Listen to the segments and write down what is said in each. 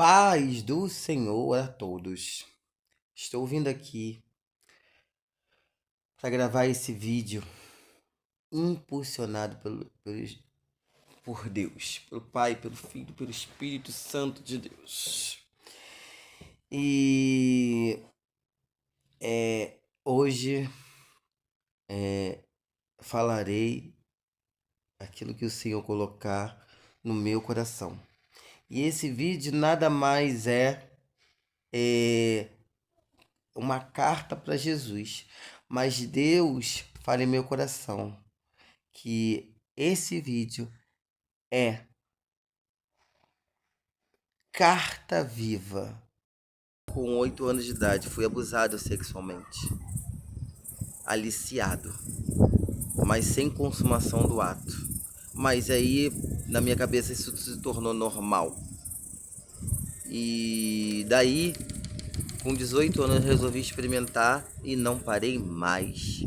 Paz do Senhor a todos. Estou vindo aqui para gravar esse vídeo impulsionado por Deus, pelo Pai, pelo Filho, pelo Espírito Santo de Deus. E hoje falarei aquilo que o Senhor colocar no meu coração. E esse vídeo nada mais é uma carta para Jesus, mas Deus fala em meu coração que esse vídeo é carta viva. Com 8 anos de idade fui abusado sexualmente, aliciado, mas sem consumação do ato. Mas aí na minha cabeça isso se tornou normal. E daí com 18 anos resolvi experimentar e não parei mais.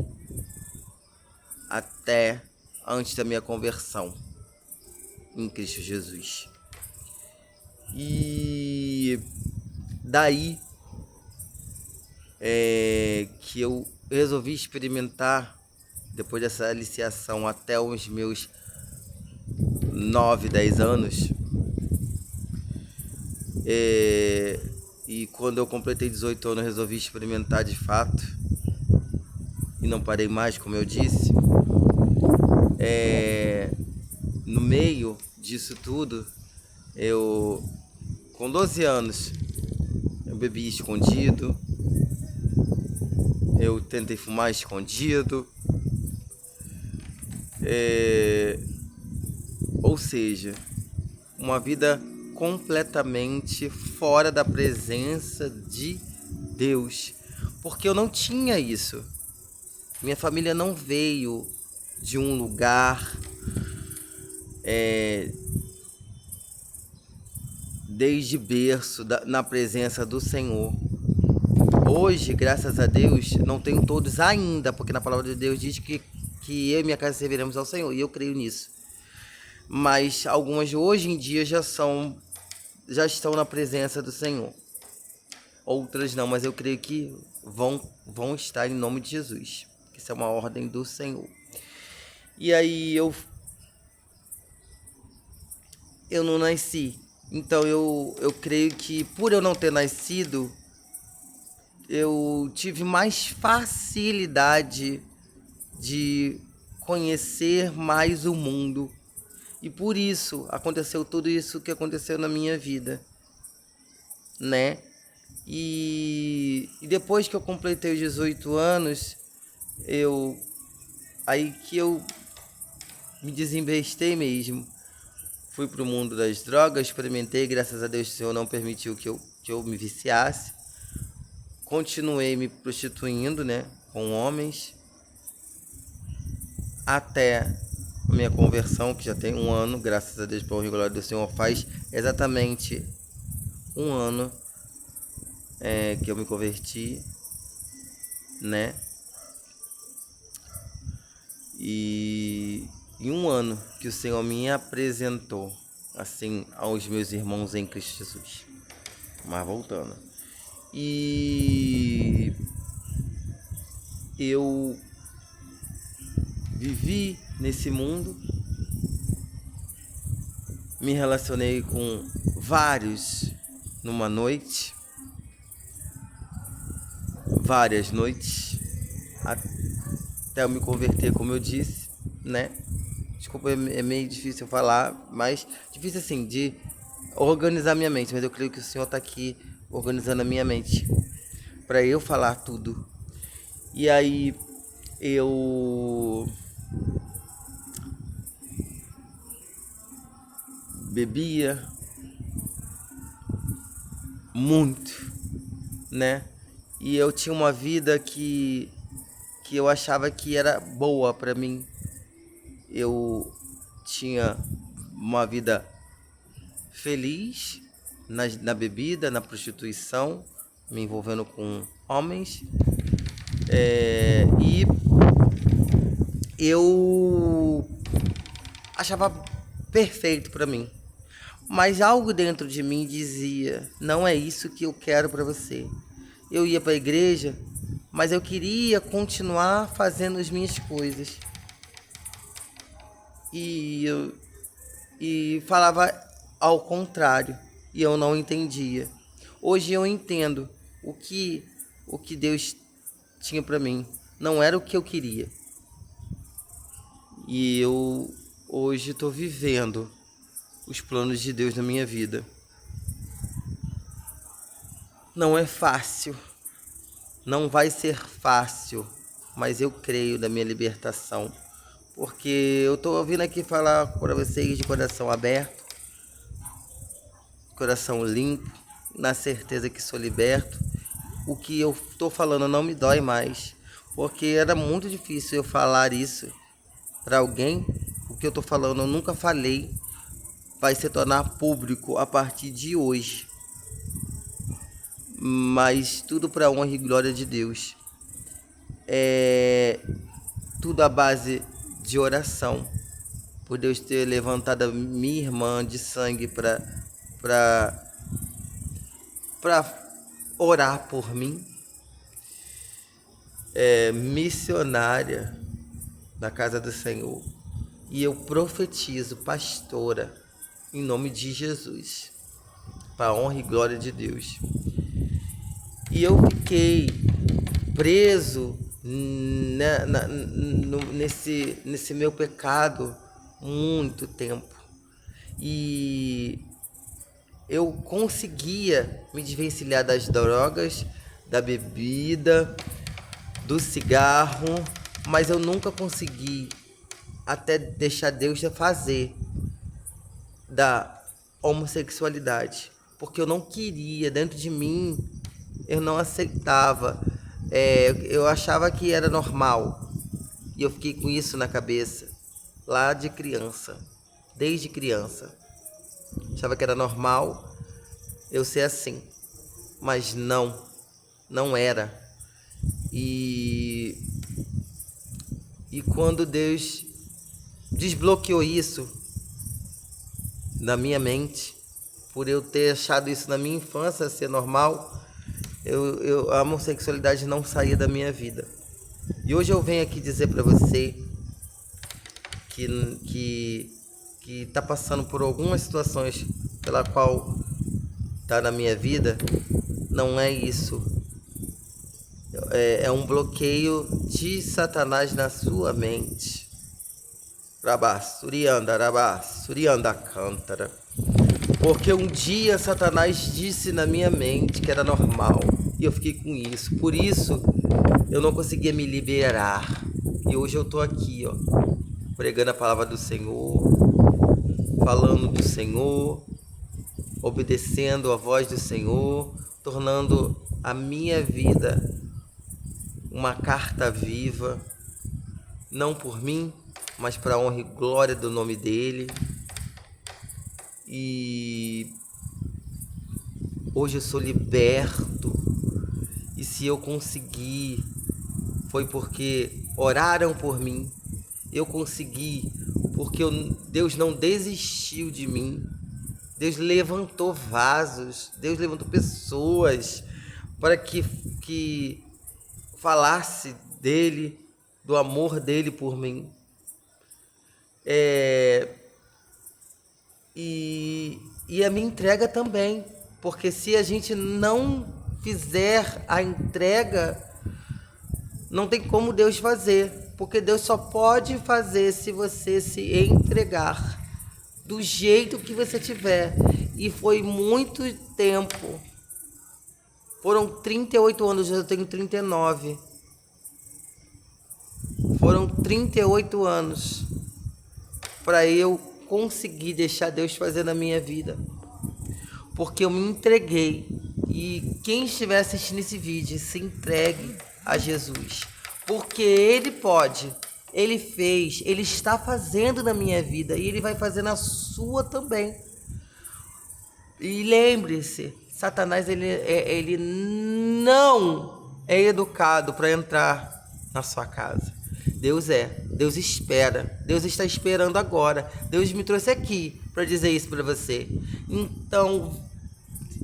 Até antes da minha conversão em Cristo Jesus. E daí que eu resolvi experimentar, depois dessa aliciação até os meus 9, 10 anos. E quando eu completei 18 anos, resolvi experimentar de fato. E não parei mais, como eu disse. No meio disso tudo, com 12 anos, eu bebi escondido. Eu tentei fumar escondido. Ou seja, uma vida completamente fora da presença de Deus, porque eu não tinha isso. Minha família não veio de um lugar desde berço na presença do Senhor. Hoje, graças a Deus, não tenho todos ainda, porque na palavra de Deus diz que eu e minha casa serviremos ao Senhor, e eu creio nisso. Mas algumas hoje em dia já estão na presença do Senhor. Outras não, mas eu creio que vão estar em nome de Jesus. Isso é uma ordem do Senhor. E aí eu não nasci. Então eu creio que por eu não ter nascido, eu tive mais facilidade de conhecer mais o mundo. E por isso aconteceu tudo isso que aconteceu na minha vida, né? E depois que eu completei os 18 anos, aí que eu me desinvestei mesmo. Fui pro mundo das drogas, experimentei, graças a Deus o Senhor não permitiu que eu me viciasse. Continuei me prostituindo, né, com homens, até a minha conversão, que já tem 1 ano, graças a Deus, pela glória do Senhor, faz exatamente 1 ano que eu me converti, né? E em 1 ano que o Senhor me apresentou, assim, aos meus irmãos em Cristo Jesus. Mas voltando. E eu vivi nesse mundo, me relacionei com vários numa noite, várias noites, até eu me converter, como eu disse, né? Desculpa, é meio difícil falar, mas difícil assim, de organizar minha mente, mas eu creio que o Senhor está aqui organizando a minha mente para eu falar tudo. E aí eu bebia muito, né? E eu tinha uma vida que eu achava que era boa para mim. Eu tinha uma vida feliz na bebida, na prostituição, me envolvendo com homens. E eu achava perfeito para mim. Mas algo dentro de mim dizia: não é isso que eu quero para você. Eu ia para a igreja, mas eu queria continuar fazendo as minhas coisas. E falava ao contrário, e eu não entendia. Hoje eu entendo o que Deus tinha para mim. Não era o que eu queria. E eu hoje estou vivendo os planos de Deus na minha vida. Não é fácil, não vai ser fácil, mas eu creio da minha libertação. Porque eu estou vindo aqui falar para vocês de coração aberto, coração limpo, na certeza que sou liberto. O que eu estou falando não me dói mais, porque era muito difícil eu falar isso para alguém. O que eu estou falando eu nunca falei, vai se tornar público a partir de hoje. Mas tudo para a honra e glória de Deus. Tudo à base de oração, por Deus ter levantado a minha irmã de sangue para orar por mim, missionária da casa do Senhor, e eu profetizo, pastora, em nome de Jesus, para a honra e glória de Deus. E eu fiquei preso nesse meu pecado muito tempo, e eu conseguia me desvencilhar das drogas, da bebida, do cigarro, mas eu nunca consegui até deixar Deus fazer da homossexualidade, porque eu não queria, dentro de mim eu não aceitava. Eu achava que era normal, e eu fiquei com isso na cabeça lá de criança, desde criança. Achava que era normal eu ser assim, mas não era. E quando Deus desbloqueou isso na minha mente, por eu ter achado isso na minha infância ser normal, a homossexualidade não saía da minha vida. E hoje eu venho aqui dizer para você que está passando por algumas situações pela qual está na minha vida. Não é isso. É um bloqueio de Satanás na sua mente. Rabá, Surianda, Rabá, Surianda, Cântara. Porque um dia Satanás disse na minha mente que era normal, e eu fiquei com isso. Por isso eu não conseguia me liberar. E hoje eu estou aqui, pregando a palavra do Senhor, falando do Senhor, obedecendo a voz do Senhor, tornando a minha vida uma carta viva, não por mim, mas para a honra e glória do nome dele. E hoje eu sou liberto, e se eu consegui, foi porque oraram por mim. Eu consegui porque Deus não desistiu de mim. Deus levantou vasos, Deus levantou pessoas para que falasse dele, do amor dele por mim. E a minha entrega também, porque se a gente não fizer a entrega, não tem como Deus fazer, porque Deus só pode fazer se você se entregar do jeito que você tiver. E foi muito tempo, foram 38 anos, eu tenho 39, foram 38 anos para eu conseguir deixar Deus fazer na minha vida, porque eu me entreguei. E quem estiver assistindo esse vídeo, se entregue a Jesus, porque Ele pode, Ele fez, Ele está fazendo na minha vida, e Ele vai fazer na sua também. E lembre-se, Satanás ele não é educado para entrar na sua casa. Deus Deus espera, Deus está esperando agora. Deus me trouxe aqui para dizer isso para você. Então,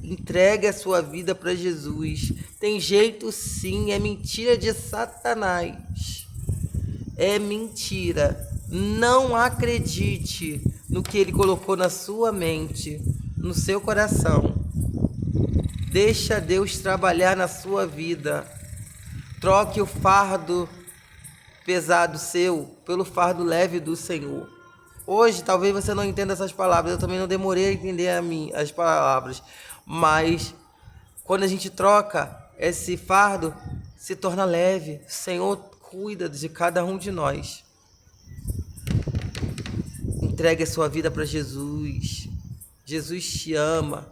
entregue a sua vida para Jesus. Tem jeito sim, é mentira de Satanás. É mentira. Não acredite no que ele colocou na sua mente, no seu coração. Deixa Deus trabalhar na sua vida. Troque o fardo pesado seu pelo fardo leve do Senhor. Hoje, talvez você não entenda essas palavras. Eu também não demorei a entender as palavras. Mas, quando a gente troca esse fardo, se torna leve. O Senhor cuida de cada um de nós. Entregue a sua vida para Jesus. Jesus te ama.